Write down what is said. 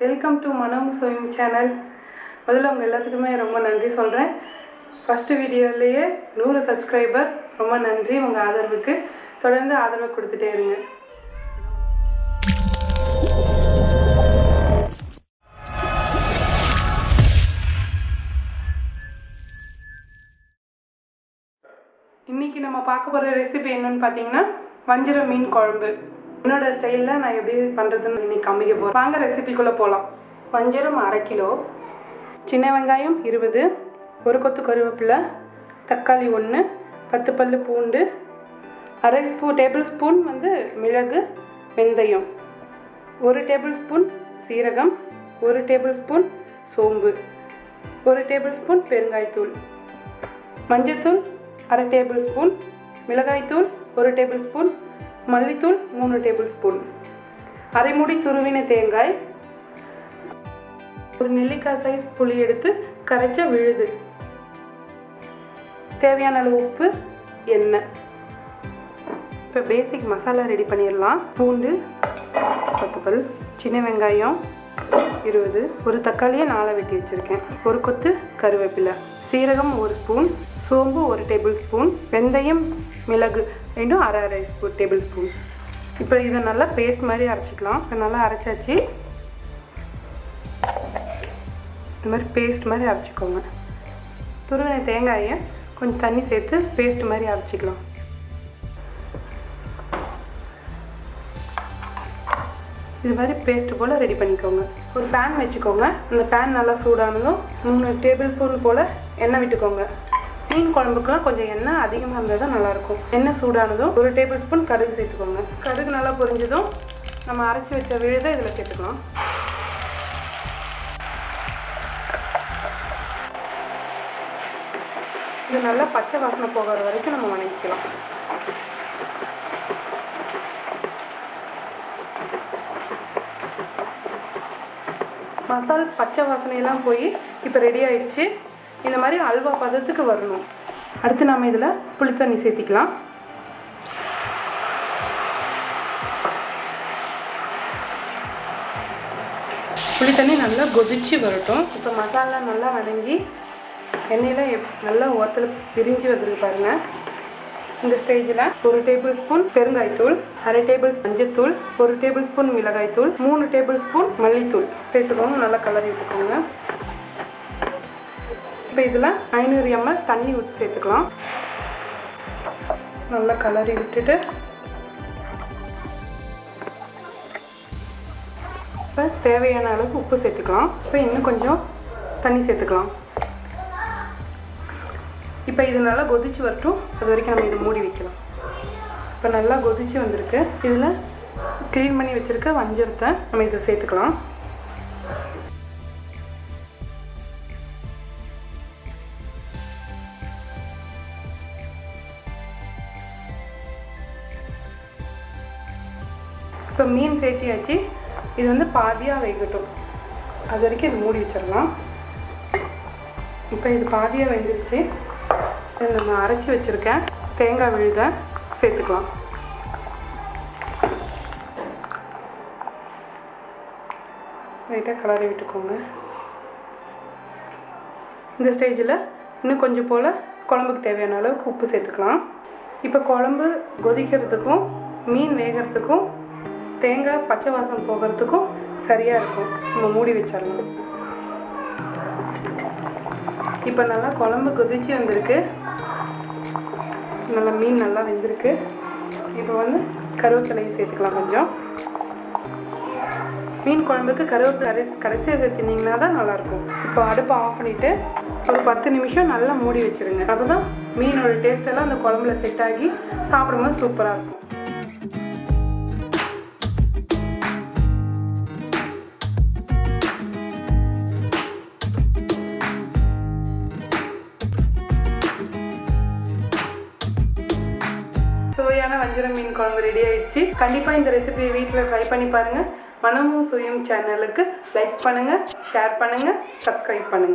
Welcome to மனம் சுயம் channel. முதல்ல உங்கள் எல்லாத்துக்குமே ரொம்ப நன்றி சொல்கிறேன். ஃபஸ்ட்டு வீடியோலேயே 100 சப்ஸ்கிரைபர். ரொம்ப நன்றி உங்கள் ஆதரவுக்கு. தொடர்ந்து ஆதரவை கொடுத்துட்டே இருங்க. இன்றைக்கி நம்ம பார்க்க போகிற ரெசிபி என்னன்னு பார்த்தீங்கன்னா வஞ்சரம் மீன் குழம்பு. என்னோட ஸ்டைலில் நான் எப்படி பண்ணுறதுன்னு இன்றைக்கி காமிக்க போகிறேன். வாங்க ரெசிபிக்குள்ளே போகலாம். வஞ்சரம் 1/2 கிலோ, சின்ன வெங்காயம் 20, ஒரு கொத்து கருவேப்பிலை, தக்காளி 1, 10 பல்லு பூண்டு, அரை டேபிள் ஸ்பூன் மிளகு, வெந்தயம், 1 டேபிள் ஸ்பூன் சீரகம், 1 டேபிள் ஸ்பூன் சோம்பு, 1 டேபிள் ஸ்பூன் பெருங்காயத்தூள், மஞ்சத்தூள் அரை டேபிள் ஸ்பூன், மிளகாய்த்தூள் 1 டேபிள் ஸ்பூன், மல்லித்தூள் 3 டேபிள் ஸ்பூன், அரை மூடி துருவின தேங்காய், ஒரு நெல்லிக்காய் சைஸ் புளி எடுத்து கரைச்ச விழுது, தேவையான அளவு உப்பு, எண்ணெய். இப்போ பேசிக் மசாலா ரெடி பண்ணிடலாம். பூண்டு 10 பல், சின்ன வெங்காயம் 20, ஒரு தக்காளியை 4 வெட்டி வச்சுருக்கேன், ஒரு கொத்து கருவேப்பிலை, சீரகம் 1 ஸ்பூன், சோம்பு 1 டேபிள் ஸ்பூன், வெந்தயம் மிளகு ரெண்டும் அரை டேபிள் ஸ்பூன். இப்போ இதை நல்லா பேஸ்ட் மாதிரி அரைச்சிக்கலாம். இப்போ நல்லா அரைச்சாச்சு. இந்த மாதிரி பேஸ்ட் மாதிரி அரைச்சிக்கோங்க. துருவின தேங்காயை கொஞ்சம் தண்ணி சேர்த்து பேஸ்ட் மாதிரி அரைச்சிக்கலாம். இது மாதிரி பேஸ்ட் போல் ரெடி பண்ணிக்கோங்க. ஒரு பேன் வச்சுக்கோங்க. அந்த பேன் நல்லா சூடானதும் 3 டேபிள் ஸ்பூன் போல் எண்ணெய் விட்டுக்கோங்க. மீன் குழம்புக்குலாம் கொஞ்சம் எண்ணெய் அதிகமாக இருந்தால் தான் நல்லாயிருக்கும். எண்ணெய் சூடானதும் 1 டேபிள் ஸ்பூன் கடுகு சேர்த்துக்கோங்க. கடுகு நல்லா பொரிஞ்சதும் நம்ம அரைச்சி வச்ச விழுதை இதில் சேர்த்துக்கலாம். இது நல்லா பச்சை வாசனை போகிற வரைக்கும் நம்ம வணங்கிக்கலாம். மசால் பச்சை வாசனையெல்லாம் போய் இப்போ ரெடி ஆயிடுச்சு. இந்த மாதிரி அல்வா பதத்துக்கு வரணும். அடுத்து நம்ம இதில் புளித்தண்ணி சேர்த்திக்கலாம். புளித்தண்ணி நல்லா கொதிச்சு வரட்டும். இப்போ மசாலா நல்லா வதங்கி எண்ணெயில் நல்லா ஓரத்தில் பிரிஞ்சு வந்துருக்கு பாருங்கள். இந்த ஸ்டேஜில் 1 டேபிள் ஸ்பூன் பெருங்காய்த்தூள், அரை டேபிள் மஞ்சத்தூள், 1 டேபிள் ஸ்பூன் மிளகாய்த்தூள், 3 டேபிள் ஸ்பூன் மல்லித்தூள் சேர்த்துக்கோங்க. நல்லா கலரி விட்டுக்கோங்க. இப்போ இதில் 500 ml தண்ணி ஊற்றி சேர்த்துக்கலாம். நல்லா கலரி விட்டுட்டு இப்போ தேவையான அளவுக்கு உப்பு சேர்த்துக்கலாம். இப்போ இன்னும் கொஞ்சம் தண்ணி சேர்த்துக்கலாம். இப்போ இது நல்லா கொதிச்சு வரட்டும். அது வரைக்கும் நம்ம இதை மூடி வைக்கலாம். இப்போ நல்லா கொதிச்சு வந்திருக்கு. இதில் க்ளீன் பண்ணி வச்சுருக்க வஞ்சரத்தை நம்ம இதை சேர்த்துக்கலாம். இப்போ மீன் சேர்த்தியாச்சு. இது பாதியாக வேகட்டும். அது வரைக்கும் இது மூடி வச்சிடலாம். இப்போ இது பாதியாக வெந்துருச்சு. இதில் நம்ம அரைச்சி வச்சுருக்கேன் தேங்காய் விழுதை சேர்த்துக்கலாம். லைட்டாக கலரி விட்டுக்கோங்க. இந்த ஸ்டேஜில் இன்னும் கொஞ்சம் போல் குழம்புக்கு தேவையான அளவுக்கு உப்பு சேர்த்துக்கலாம். இப்போ குழம்பு கொதிக்கிறதுக்கும் மீன் வேகிறதுக்கும் தேங்காய் பச்சை வாசம் போகிறதுக்கும் சரியாக இருக்கும். நம்ம மூடி வச்சிடலாம். இப்போ நல்லா குழம்பு கொதிச்சு வந்திருக்கு. நல்லா மீன் நல்லா வெந்திருக்கு. இப்போ கருவேப்பிலையை சேர்த்துக்கலாம். கொஞ்சம் மீன் குழம்புக்கு கருவேப்பிலை கடைசியாக சேர்த்தினீங்கன்னா தான் நல்லாயிருக்கும். இப்போ அடுப்பை ஆஃப் பண்ணிவிட்டு ஒரு 10 நிமிஷம் நல்லா மூடி வச்சுருங்க. அப்போ தான் மீனோட டேஸ்ட்டெல்லாம் அந்த குழம்புல செட் ஆகி சாப்பிடும்போது சூப்பராக இருக்கும். சுவையான வஞ்சரம் மீன் குழம்பு ரெடி ஆயிடுச்சு. கண்டிப்பாக இந்த ரெசிபியை வீட்டில் ட்ரை பண்ணி பாருங்கள். மனமும் சுயம் சேனலுக்கு லைக் பண்ணுங்கள், ஷேர் பண்ணுங்கள், சப்ஸ்கிரைப் பண்ணுங்கள்.